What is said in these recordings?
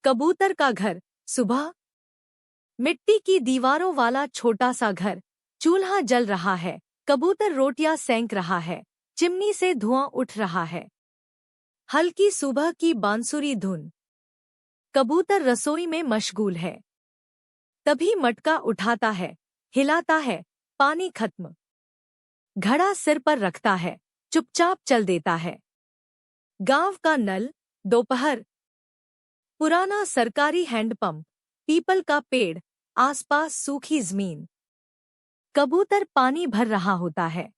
कबूतर का घर। सुबह। मिट्टी की दीवारों वाला छोटा सा घर। चूल्हा जल रहा है। कबूतर रोटियां सेंक रहा है। चिमनी से धुआं उठ रहा है। हल्की सुबह की बांसुरी धुन। कबूतर रसोई में मशगूल है। तभी मटका उठाता है, हिलाता है, पानी खत्म। घड़ा सिर पर रखता है, चुपचाप चल देता है। गांव का नल। दोपहर। पुराना सरकारी हैंडपंप। पीपल का पेड़। आसपास सूखी जमीन। कबूतर पानी भर रहा होता है।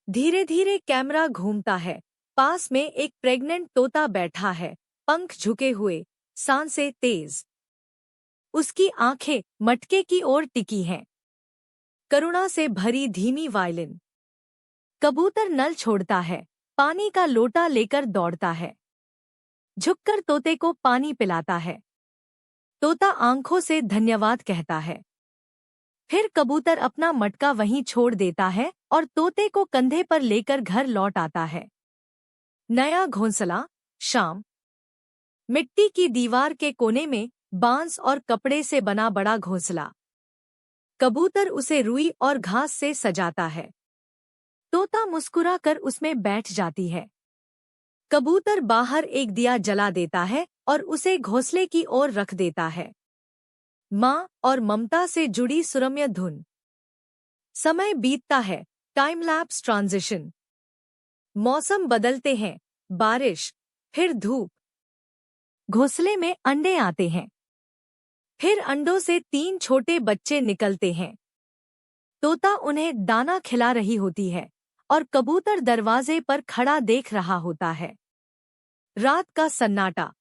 धीरे धीरे कैमरा घूमता है। पास में एक प्रेग्नेंट तोता बैठा है, पंख झुके हुए, सांसें तेज। उसकी आंखें मटके की ओर टिकी हैं। करुणा से भरी धीमी वायलिन। कबूतर नल छोड़ता है, पानी का लोटा लेकर दौड़ता है। झुककर तोते को पानी पिलाता है। तोता आंखों से धन्यवाद कहता है। फिर कबूतर अपना मटका वहीं छोड़ देता है और तोते को कंधे पर लेकर घर लौट आता है। नया घोंसला। शाम। मिट्टी की दीवार के कोने में बांस और कपड़े से बना बड़ा घोंसला। कबूतर उसे रुई और घास से सजाता है। तोता मुस्कुराकर उसमें बैठ जाती है। कबूतर बाहर एक दिया जला देता है और उसे घोंसले की ओर रख देता है। माँ और ममता से जुड़ी सुरम्य धुन। समय बीतता है। Time lapse transition. मौसम बदलते हैं। बारिश, फिर धूप। घोंसले में अंडे आते हैं। फिर अंडों से 3 छोटे बच्चे निकलते हैं। तोता उन्हें दाना खिला रही होती है और कबूतर दरवाजे पर खड़ा देख रहा होता है। रात का सन्नाटा।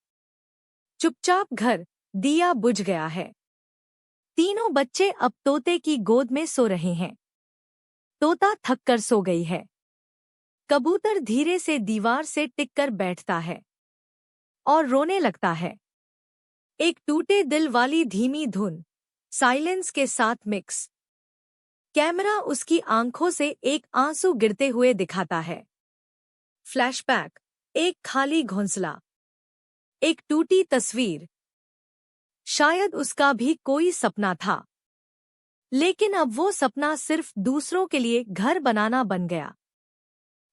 चुपचाप घर। दिया बुझ गया है। तीनों बच्चे अब तोते की गोद में सो रहे हैं। तोता थककर सो गई है। कबूतर धीरे से दीवार से टिककर बैठता है और रोने लगता है। एक टूटे दिल वाली धीमी धुन, साइलेंस के साथ मिक्स। कैमरा उसकी आंखों से एक आंसू गिरते हुए दिखाता है। फ्लैशबैक। एक खाली घोंसला। एक टूटी तस्वीर। शायद उसका भी कोई सपना था, लेकिन अब वो सपना सिर्फ दूसरों के लिए घर बनाना बन गया।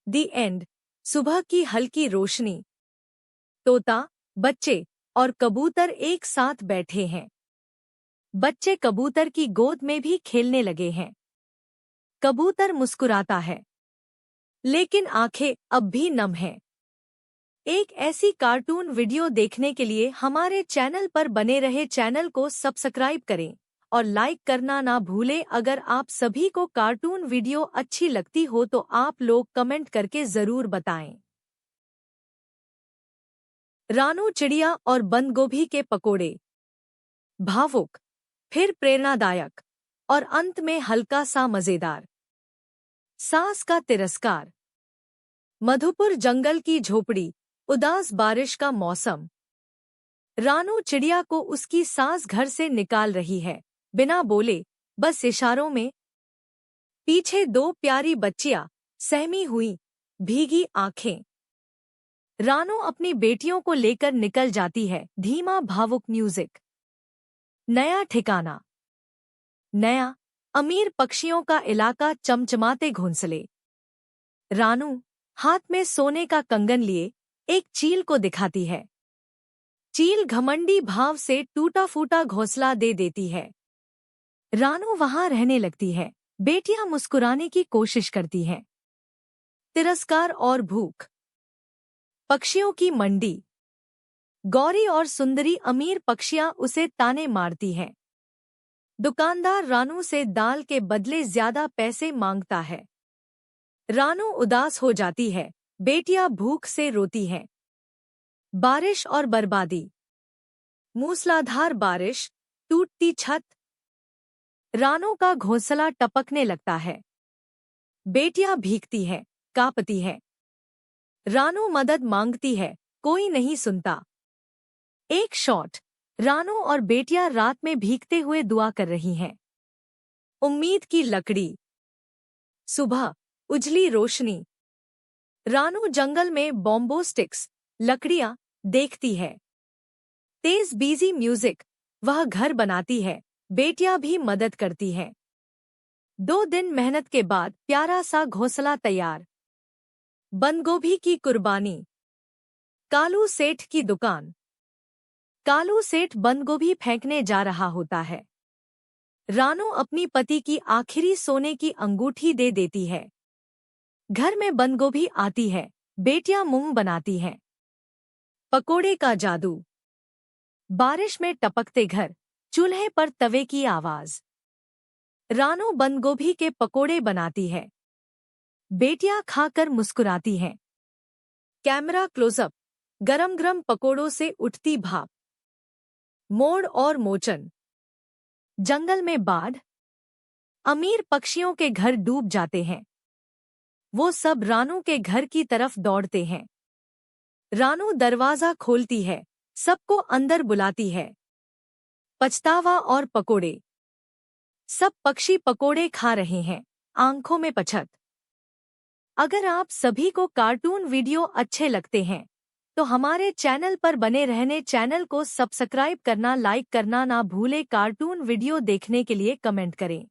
दी एंड। सुबह की हल्की रोशनी। तोता, बच्चे और कबूतर एक साथ बैठे हैं। बच्चे कबूतर की गोद में भी खेलने लगे हैं। कबूतर मुस्कुराता है, लेकिन आंखें अब भी नम हैं। एक ऐसी कार्टून वीडियो देखने के लिए हमारे चैनल पर बने रहे। चैनल को सब्सक्राइब करें और लाइक करना ना भूलें। अगर आप सभी को कार्टून वीडियो अच्छी लगती हो तो आप लोग कमेंट करके जरूर बताएं। रानू चिड़िया और बंद गोभी के पकोड़े। भावुक, फिर प्रेरणादायक और अंत में हल्का सा मजेदार। सास का तिरस्कार। मधुपुर जंगल की झोपड़ी। उदास बारिश का मौसम। रानू चिड़िया को उसकी सास घर से निकाल रही है, बिना बोले, बस इशारों में। पीछे 2 प्यारी बच्चियां, सहमी हुई, भीगी आंखें। रानू अपनी बेटियों को लेकर निकल जाती है। धीमा भावुक म्यूजिक। नया ठिकाना। नया, अमीर पक्षियों का इलाका। चमचमाते घोंसले। रानू हाथ में सोने का कंगन लिए एक चील को दिखाती है। चील घमंडी भाव से टूटा फूटा घोंसला दे देती है। रानू वहां रहने लगती है। बेटियां मुस्कुराने की कोशिश करती हैं। तिरस्कार और भूख। पक्षियों की मंडी। गौरी और सुंदरी अमीर पक्षियां उसे ताने मारती हैं। दुकानदार रानू से दाल के बदले ज्यादा पैसे मांगता है। रानू उदास हो जाती है। बेटियां भूख से रोती हैं। बारिश और बर्बादी। मूसलाधार बारिश, टूटती छत। रानू का घोंसला टपकने लगता है। बेटियां भीगती हैं, कांपती हैं। रानू मदद मांगती है, कोई नहीं सुनता। एक शॉट। रानू और बेटियां रात में भीगते हुए दुआ कर रही हैं। उम्मीद की लकड़ी। सुबह, उजली रोशनी। रानू जंगल में बॉम्बो स्टिक्स, लकड़ियां देखती है। तेज बिजी म्यूजिक, वह घर बनाती है, बेटियां भी मदद करती हैं। 2 दिन मेहनत के बाद प्यारा सा घोंसला तैयार। बंदगोभी की कुर्बानी। कालू सेठ की दुकान। कालू सेठ बंदगोभी फेंकने जा रहा होता है। रानू अपनी पति की आखिरी सोने की अंगूठी दे देती है। घर में बंदगोभी आती है, बेटियां मुंह बनाती हैं। पकोड़े का जादू। बारिश में टपकते घर, चूल्हे पर तवे की आवाज। रानू बंदगोभी के पकोड़े बनाती है, बेटियां खाकर मुस्कुराती हैं। कैमरा क्लोजअप, गरम गरम पकोड़ों से उठती भाप। मोड़ और मोचन। जंगल में बाढ़, अमीर पक्षियों के घर डूब जाते हैं। वो सब रानू के घर की तरफ दौड़ते हैं। रानू दरवाजा खोलती है, सबको अंदर बुलाती है। पछतावा और पकोड़े। सब पक्षी पकोड़े खा रहे हैं, आंखों में पछत। अगर आप सभी को कार्टून वीडियो अच्छे लगते हैं तो हमारे चैनल पर बने रहने चैनल को सब्सक्राइब करना, लाइक करना ना भूले। कार्टून वीडियो देखने के लिए कमेंट करें।